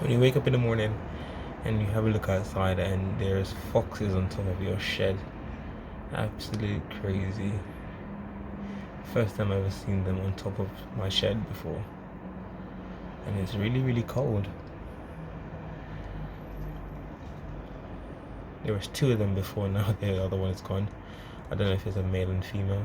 When you wake up in the morning and you have a look outside and there's foxes on top of your shed, absolute crazy. First time I've ever seen them on top of my shed before, and it's really cold. There was two of them before, now the other one is gone. I don't know if it's a male and female.